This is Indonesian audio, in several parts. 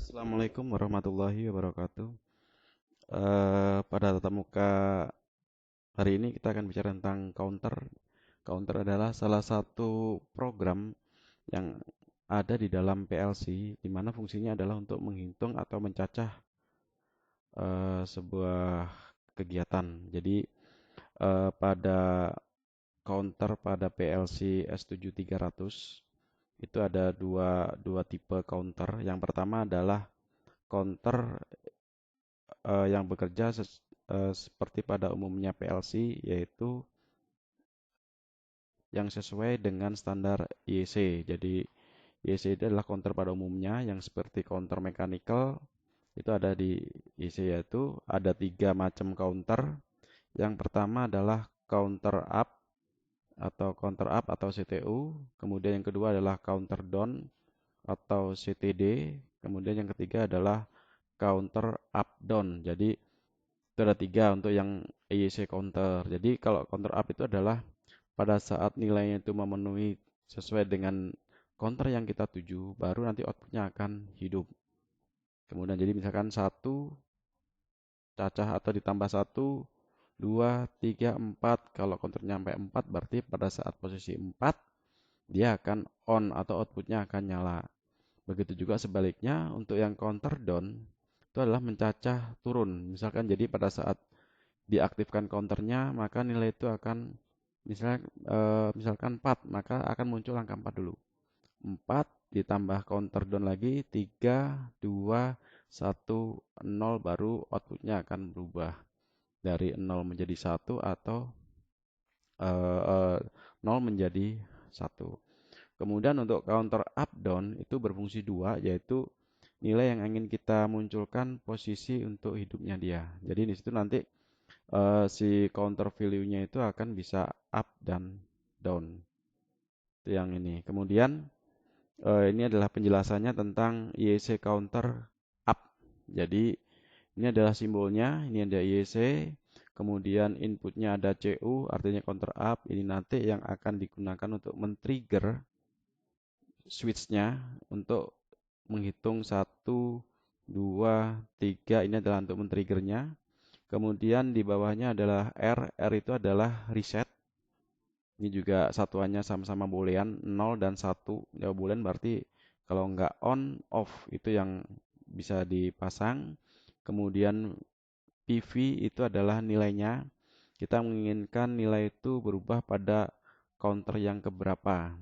Assalamualaikum warahmatullahi wabarakatuh. Pada tatap muka hari ini kita akan bicara tentang counter. Counter adalah salah satu program yang ada di dalam PLC, di mana fungsinya adalah untuk menghitung atau mencacah sebuah kegiatan. Jadi pada counter pada PLC S7300 itu ada dua tipe counter. Yang pertama adalah counter yang bekerja seperti pada umumnya PLC, yaitu yang sesuai dengan standar IEC. Jadi IEC itu adalah counter pada umumnya yang seperti counter mechanical itu ada di IEC, yaitu ada tiga macam counter. Yang pertama adalah counter up atau CTU. Kemudian yang kedua adalah counter down atau CTD. Kemudian yang ketiga adalah counter up down. Jadi itu ada tiga untuk yang IEC counter. Jadi kalau counter up itu adalah pada saat nilainya itu memenuhi sesuai dengan counter yang kita tuju, baru nanti outputnya akan hidup. Kemudian jadi misalkan satu cacah atau ditambah satu, dua, tiga, empat. Kalau counternya sampai 4 berarti pada saat posisi 4 dia akan on atau outputnya akan nyala. Begitu juga sebaliknya untuk yang counter down itu adalah mencacah turun. Misalkan jadi pada saat diaktifkan counternya, maka nilai itu akan misalkan 4, maka akan muncul angka 4 dulu. 4 ditambah counter down lagi 3, 2, 1, 0, baru outputnya akan berubah dari 0 menjadi 1 atau 0 menjadi 1. Kemudian untuk counter up down itu berfungsi dua, yaitu nilai yang ingin kita munculkan posisi untuk hidupnya dia. Jadi di situ nanti si counter value-nya itu akan bisa up dan down. Itu yang ini. Kemudian ini adalah penjelasannya tentang IEC counter up. Jadi ini adalah simbolnya, ini ada IEC, kemudian inputnya ada CU, artinya counter up. Ini nanti yang akan digunakan untuk men-trigger switch-nya untuk menghitung satu, 2, 3. Ini adalah untuk men-triggernya. Kemudian di bawahnya adalah R. R itu adalah reset. Ini juga satuannya sama-sama boolean 0 dan 1. Ya, boolean berarti kalau nggak on, off itu yang bisa dipasang. Kemudian PV itu adalah nilainya. Kita menginginkan nilai itu berubah pada counter yang keberapa.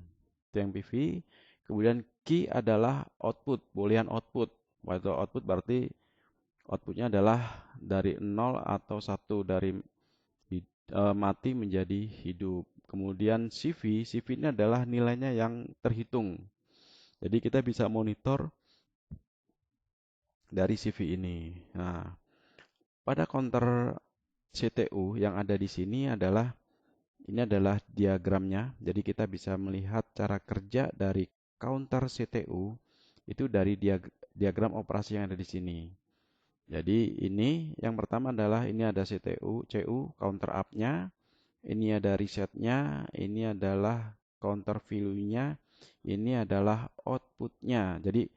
Itu yang PV. Kemudian key adalah output, boolean output. Waktu output berarti outputnya adalah dari 0 atau 1, dari mati menjadi hidup. Kemudian CV ini adalah nilainya yang terhitung. Jadi kita bisa monitor dari CV ini. Nah, pada counter CTU yang ada di sini adalah ini adalah diagramnya. Jadi kita bisa melihat cara kerja dari counter CTU itu dari diagram operasi yang ada di sini. Jadi ini yang pertama adalah ini ada CTU, CU, counter up-nya, ini ada resetnya, ini adalah counter value-nya, ini adalah output-nya. Jadi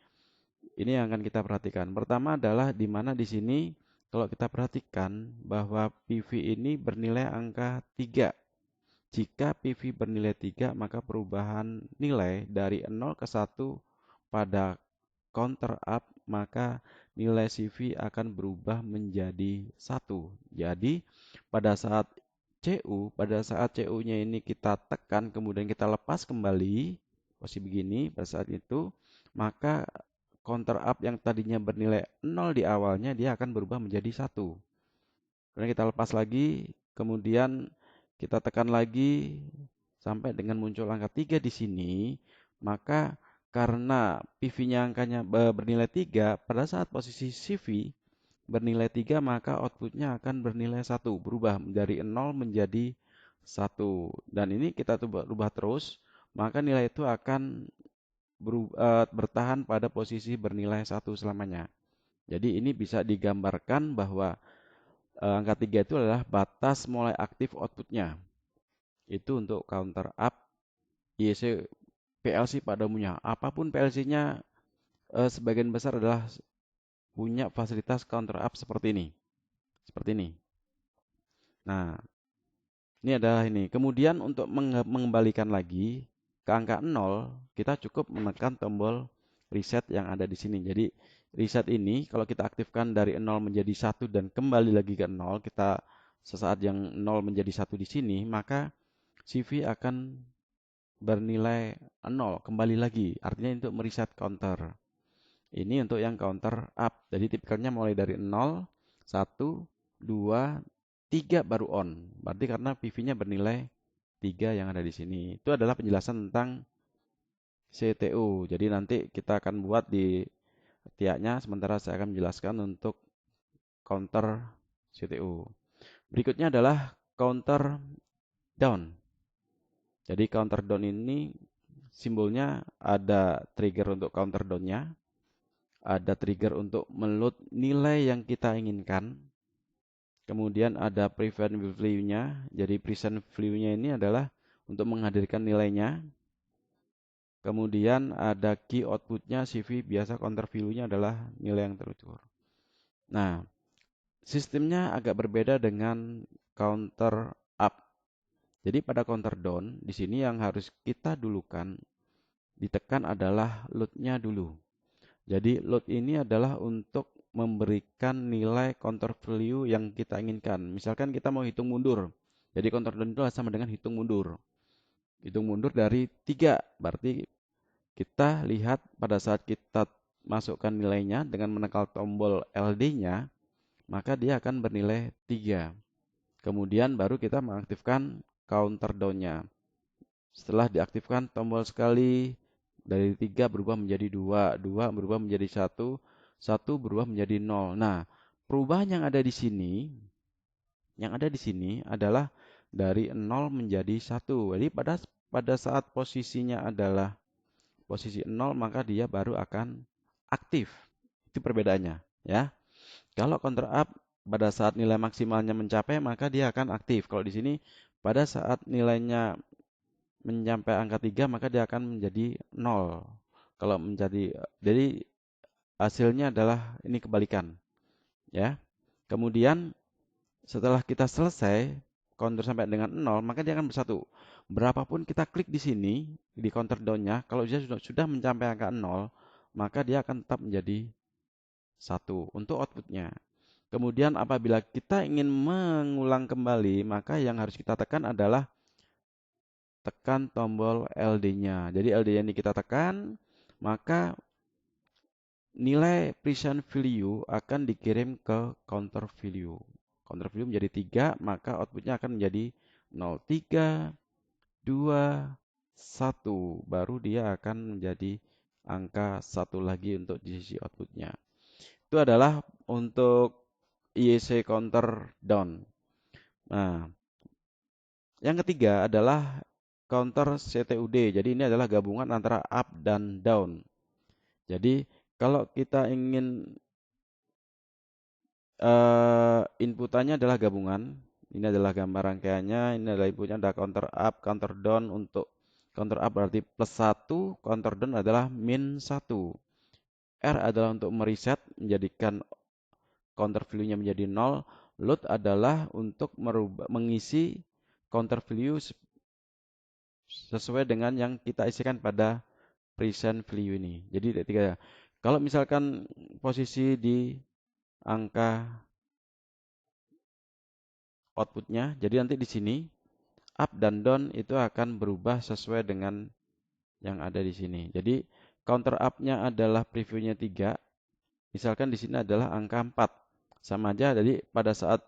ini yang akan kita perhatikan. Pertama adalah di mana di sini kalau kita perhatikan bahwa PV ini bernilai angka 3. Jika PV bernilai 3, maka perubahan nilai dari 0 ke 1 pada counter up, maka nilai CV akan berubah menjadi 1. Jadi pada saat CU-nya ini kita tekan, kemudian kita lepas kembali, posisi begini, pada saat itu, maka counter up yang tadinya bernilai 0 di awalnya, dia akan berubah menjadi 1. Kemudian kita lepas lagi, kemudian kita tekan lagi sampai dengan muncul angka 3 di sini, maka karena PV-nya angkanya bernilai 3, pada saat posisi CV bernilai 3, maka outputnya akan bernilai 1, berubah dari 0 menjadi 1. Dan ini kita rubah terus, maka nilai itu akan bertahan pada posisi bernilai 1 selamanya. Jadi ini bisa digambarkan bahwa angka 3 itu adalah batas mulai aktif outputnya. Itu untuk counter up IEC PLC pada umumnya. Apapun PLC-nya sebagian besar adalah punya fasilitas counter up seperti ini. Seperti ini. Nah, ini adalah ini. Kemudian untuk mengembalikan lagi ke angka 0, kita cukup menekan tombol reset yang ada di sini. Jadi reset ini kalau kita aktifkan dari 0 menjadi 1 dan kembali lagi ke 0, kita sesaat yang 0 menjadi 1 di sini, maka CV akan bernilai 0 kembali lagi. Artinya untuk mereset counter. Ini untuk yang counter up. Jadi tipikalnya mulai dari 0, 1, 2, 3 baru on. Berarti karena PV-nya bernilai 3 yang ada di sini. Itu adalah penjelasan tentang CTU. Jadi nanti kita akan buat di tiaknya, sementara saya akan menjelaskan untuk counter CTU. Berikutnya adalah counter down. Jadi counter down ini simbolnya ada trigger untuk counter down-nya, ada trigger untuk meload nilai yang kita inginkan. Kemudian ada prevent value-nya. Jadi present value-nya ini adalah untuk menghadirkan nilainya. Kemudian ada key output-nya CV, biasa counter value-nya adalah nilai yang terukur. Nah, sistemnya agak berbeda dengan counter up. Jadi pada counter down, di sini yang harus kita dulukan, ditekan adalah load-nya dulu. Jadi load ini adalah untuk memberikan nilai counter value yang kita inginkan. Misalkan kita mau hitung mundur. Jadi counter down itu sama dengan hitung mundur. Hitung mundur dari 3. Berarti kita lihat pada saat kita masukkan nilainya dengan menekan tombol LD-nya, maka dia akan bernilai 3. Kemudian baru kita mengaktifkan counter down-nya. Setelah diaktifkan tombol sekali, dari 3 berubah menjadi 2, 2 berubah menjadi 1, 1 berubah menjadi 0. Nah, perubahan yang ada di sini adalah dari 0 menjadi 1. Jadi pada saat posisinya adalah posisi 0, maka dia baru akan aktif. Itu perbedaannya, ya. Kalau counter up pada saat nilai maksimalnya mencapai, maka dia akan aktif. Kalau di sini pada saat nilainya mencapai angka 3, maka dia akan menjadi 0. Kalau jadi hasilnya adalah ini kebalikan, ya. Kemudian setelah kita selesai counter sampai dengan 0, maka dia akan bersatu. Berapapun kita klik di sini di counter down-nya, kalau dia sudah mencapai angka 0, maka dia akan tetap menjadi 1 untuk outputnya. Kemudian apabila kita ingin mengulang kembali, maka yang harus kita tekan adalah tekan tombol LD-nya. Jadi LD-nya ini kita tekan, maka nilai present value akan dikirim ke counter value. Counter value menjadi 3, maka outputnya akan menjadi 0, 3, 2, 1. Baru dia akan menjadi angka 1 lagi untuk di sisi outputnya. Itu adalah untuk IEC counter down. Nah, yang ketiga adalah counter CTUD. Jadi ini adalah gabungan antara up dan down. Jadi kalau kita ingin inputannya adalah gabungan. Ini adalah gambar rangkaiannya. Ini adalah inputnya ada counter up, counter down. Untuk counter up berarti plus 1, counter down adalah min 1. R adalah untuk mereset, menjadikan counter value-nya menjadi 0. Load adalah untuk mengisi counter value sesuai dengan yang kita isikan pada present value ini. Jadi tiga. Kalau misalkan posisi di angka outputnya, jadi nanti di sini up dan down itu akan berubah sesuai dengan yang ada di sini. Jadi counter up-nya adalah previewnya 3. Misalkan di sini adalah angka 4. Sama aja, jadi pada saat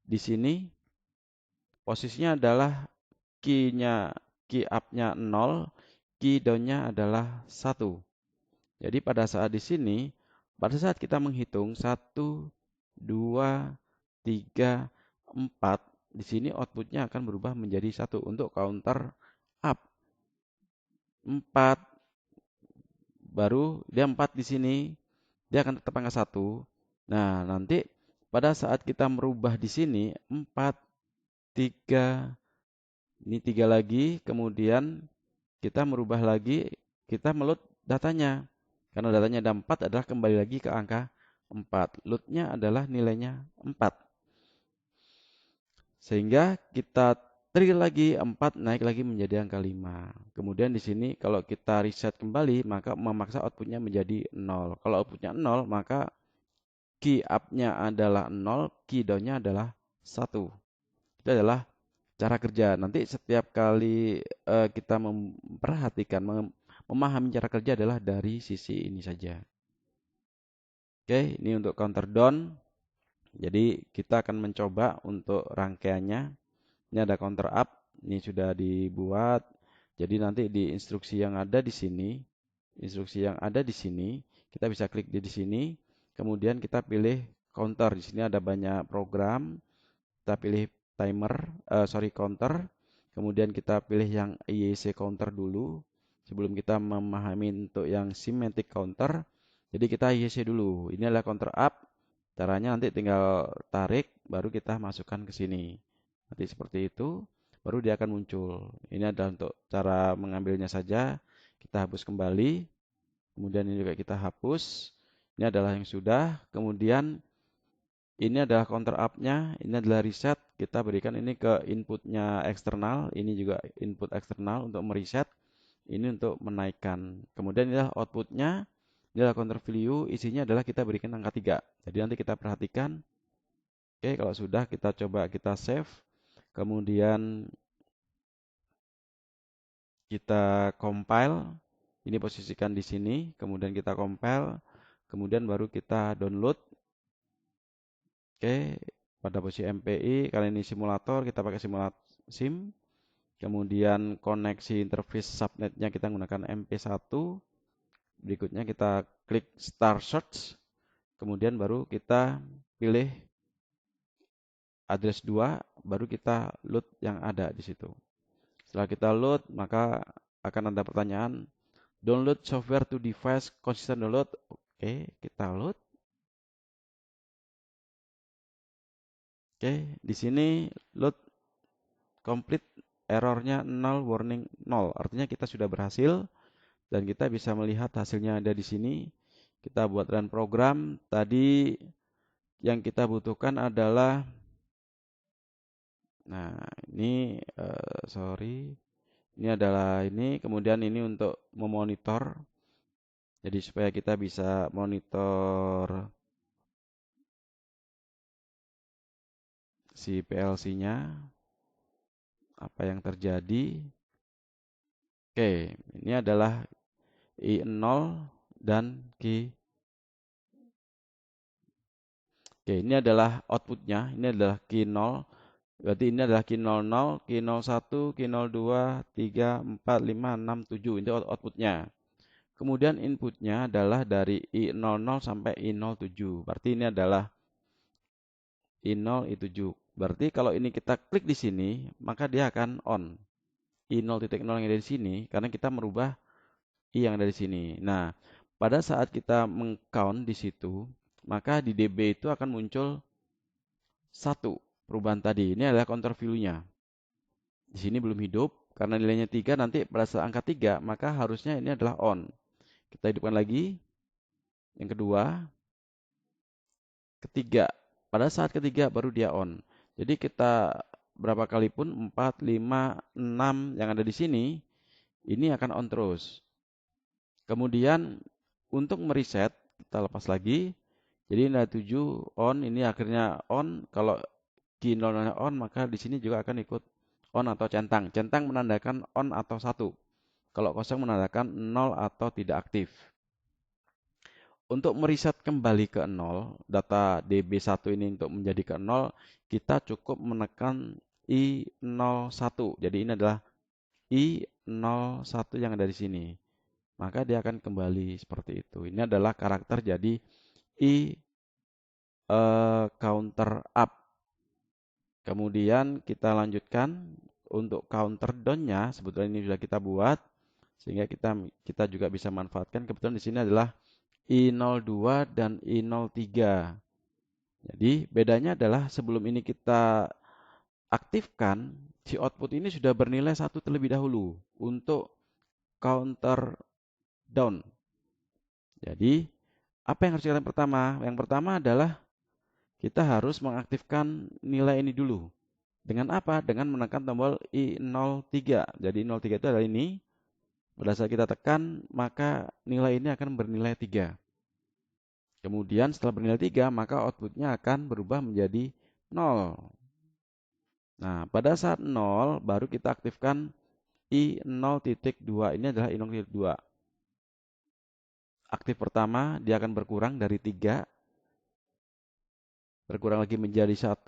di sini posisinya adalah key up-nya 0, key down-nya adalah 1. Jadi pada saat di sini, pada saat kita menghitung 1, 2, 3, 4, di sini outputnya akan berubah menjadi 1 untuk counter up. 4, baru dia 4 di sini, dia akan tetap angka 1. Nah, nanti pada saat kita merubah di sini, 4, 3, ini 3 lagi, kemudian kita merubah lagi, kita meload datanya. Karena datanya ada 4 adalah kembali lagi ke angka 4. Load-nya adalah nilainya 4. Sehingga kita trigger lagi 4 naik lagi menjadi angka 5. Kemudian di sini kalau kita reset kembali maka memaksa outputnya menjadi 0. Kalau outputnya 0 maka key up-nya adalah 0, key down-nya adalah 1. Itu adalah cara kerja. Nanti setiap kali kita memperhatikan, memahami cara kerja adalah dari sisi ini saja. Oke, ini untuk counter down. Jadi kita akan mencoba untuk rangkaiannya. Ini ada counter up, ini sudah dibuat. Jadi nanti di instruksi yang ada di sini, kita bisa klik di sini. Kemudian kita pilih counter. Di sini ada banyak program. Kita pilih counter. Kemudian kita pilih yang IEC counter dulu. Sebelum kita memahami untuk yang semantic counter. Jadi kita IEC dulu. Ini adalah counter up. Caranya nanti tinggal tarik, baru kita masukkan ke sini. Nanti seperti itu, baru dia akan muncul. Ini adalah untuk cara mengambilnya saja. Kita hapus kembali. Kemudian ini juga kita hapus. Ini adalah yang sudah. Kemudian ini adalah counter up-nya. Ini adalah reset. Kita berikan ini ke inputnya eksternal. Ini juga input eksternal untuk mereset. Ini untuk menaikkan. Kemudian ini adalah outputnya. Ini adalah counter value, isinya adalah kita berikan angka 3. Jadi nanti kita perhatikan. Oke, kalau sudah kita coba kita save. Kemudian kita compile. Ini posisikan di sini. Kemudian kita compile. Kemudian baru kita download. Oke, pada posisi MPI. Kali ini simulator, kita pakai simulator SIM. Kemudian koneksi interface subnetnya kita menggunakan MP1. Berikutnya kita klik Start Search. Kemudian baru kita pilih address 2, baru kita load yang ada di situ. Setelah kita load, maka akan ada pertanyaan, download software to device consistent download. Oke, kita load. Oke, di sini load complete, errornya 0, warning 0. Artinya kita sudah berhasil dan kita bisa melihat hasilnya ada di sini. Kita buat run program. Tadi yang kita butuhkan adalah, nah ini ini adalah ini. Kemudian ini untuk memonitor. Jadi supaya kita bisa monitor si PLC-nya, apa yang terjadi. Oke, ini adalah I0 dan Q. Oke, ini adalah outputnya. Ini adalah Q0. Berarti ini adalah Q00, Q01, Q02, 3, 4, 5, 6, 7. Ini outputnya. Kemudian inputnya adalah dari I00 sampai I07. Berarti ini adalah I0, I7. Berarti kalau ini kita klik di sini, maka dia akan on. I0.0 yang ada di sini, karena kita merubah I yang ada di sini. Nah, pada saat kita meng-count di situ, maka di DB itu akan muncul 1 perubahan tadi. Ini adalah counter value-nya. Di sini belum hidup, karena nilainya 3, nanti pada saat angka 3, maka harusnya ini adalah on. Kita hidupkan lagi. Yang kedua, ketiga. Pada saat ketiga baru dia on. Jadi kita berapa kali pun 4, 5, 6 yang ada di sini ini akan on terus. Kemudian untuk mereset kita lepas lagi. Jadi ini ada 7 on, ini akhirnya on. Kalau key 0 on maka di sini juga akan ikut on atau centang. Centang menandakan on atau 1. Kalau kosong menandakan 0 atau tidak aktif. Untuk mereset kembali ke 0, data DB1 ini untuk menjadi ke 0, kita cukup menekan I01. Jadi ini adalah I01 yang ada di sini. Maka dia akan kembali seperti itu. Ini adalah karakter jadi I counter up. Kemudian kita lanjutkan untuk counter down-nya. Sebetulnya ini sudah kita buat sehingga kita juga bisa manfaatkan. Kebetulan di sini adalah I02 dan I03. Jadi bedanya adalah sebelum ini kita aktifkan, si output ini sudah bernilai 1 terlebih dahulu untuk counter down. Jadi Apa yang harus kita lakukan pertama? Yang pertama adalah kita harus mengaktifkan nilai ini dulu. Dengan apa? Dengan menekan tombol I03. Jadi 03 itu adalah ini. Pada saat kita tekan, maka nilai ini akan bernilai 3. Kemudian setelah bernilai 3, maka outputnya akan berubah menjadi 0. Nah, pada saat 0, baru kita aktifkan I0.2. Ini adalah I0.2. Aktif pertama, dia akan berkurang dari 3, berkurang lagi menjadi 1,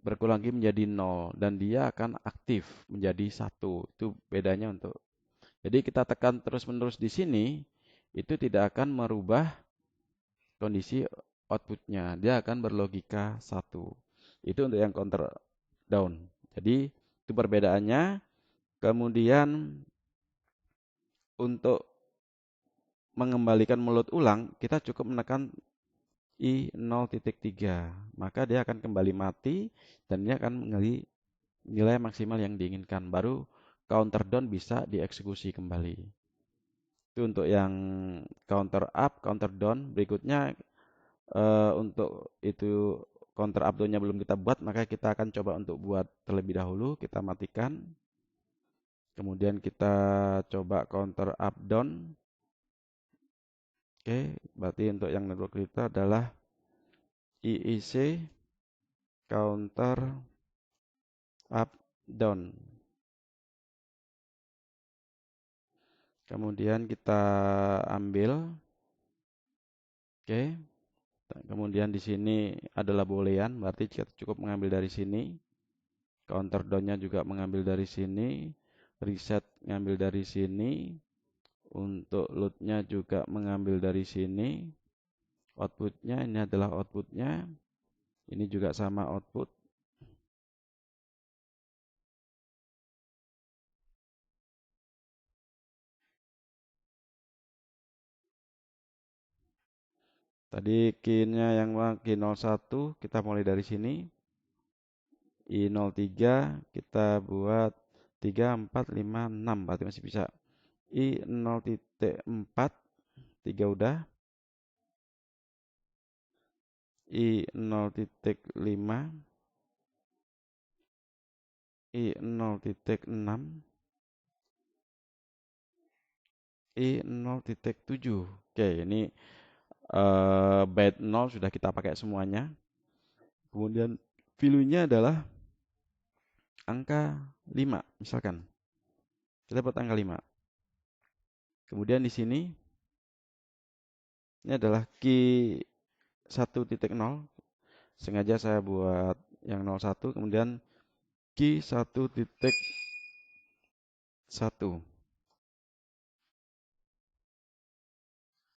berkurang lagi menjadi 0. Dan dia akan aktif menjadi 1. Itu bedanya untuk. Jadi kita tekan terus-menerus di sini, itu tidak akan merubah kondisi outputnya. Dia akan berlogika 1. Itu untuk yang counter down. Jadi itu perbedaannya. Kemudian untuk mengembalikan mulut ulang, kita cukup menekan I0.3. Maka dia akan kembali mati dan dia akan mengalami nilai maksimal yang diinginkan. Baru counter down bisa dieksekusi kembali. Itu untuk yang counter up, counter down. Berikutnya untuk itu counter up down-nya belum kita buat, maka kita akan coba untuk buat terlebih dahulu. Kita matikan. Kemudian kita coba counter up down. Oke, berarti untuk yang network kita adalah IIC counter up down. Kemudian kita ambil. Oke. Kemudian di sini adalah boolean, berarti kita cukup mengambil dari sini. Counter down-nya juga mengambil dari sini. Reset mengambil dari sini. Untuk load-nya juga mengambil dari sini. Output-nya ini adalah output-nya. Ini juga sama output. Tadi key-nya yang key 01 kita mulai dari sini. I03 kita buat 3, 4, 5, 6 berarti masih bisa. I0.4 3 udah. I0.5 I0.6 I0.7. Oke, ini byte 0 sudah kita pakai semuanya. Kemudian value-nya adalah angka 5 misalkan. Kita buat angka 5. Kemudian di sini ini adalah key 1.0. Sengaja saya buat yang 01, kemudian key 1.1.